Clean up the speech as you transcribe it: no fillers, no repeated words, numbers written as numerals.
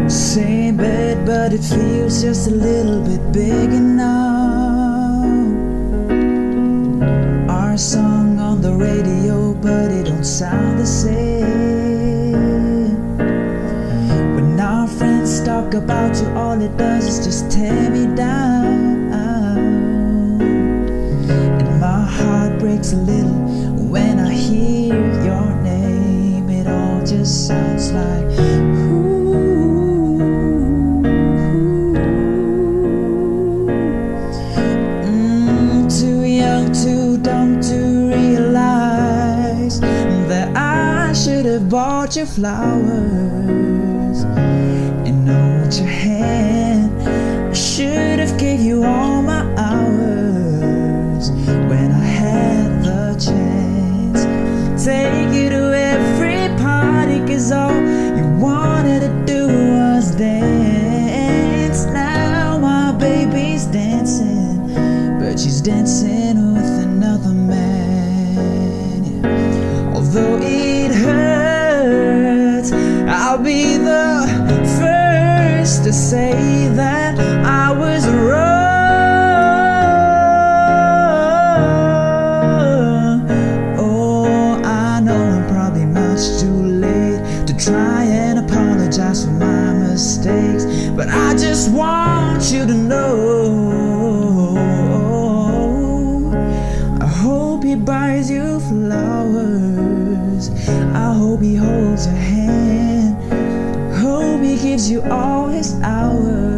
Same bed, but it feels just a little bit bigger now. Our song on the radio, but it don't sound the same. When our friends talk about you, all it does is just tear me down. And my heart breaks a little when I hear your name. It all just sounds like too dumb to realize that I should have bought you flowers and hold your hand. I should have gave you all my hours when I had the chance. Take you to every party, 'cause all you wanted to do was dance. Now my baby's dancing, but she's dancing with another man. Although it hurts, I'll be the first to say that I was wrong. Oh, I know I'm probably much too late to try and apologize for my mistakes, but I just want you to know he buys you flowers. I hope he holds your hand. Hope he gives you all his hours.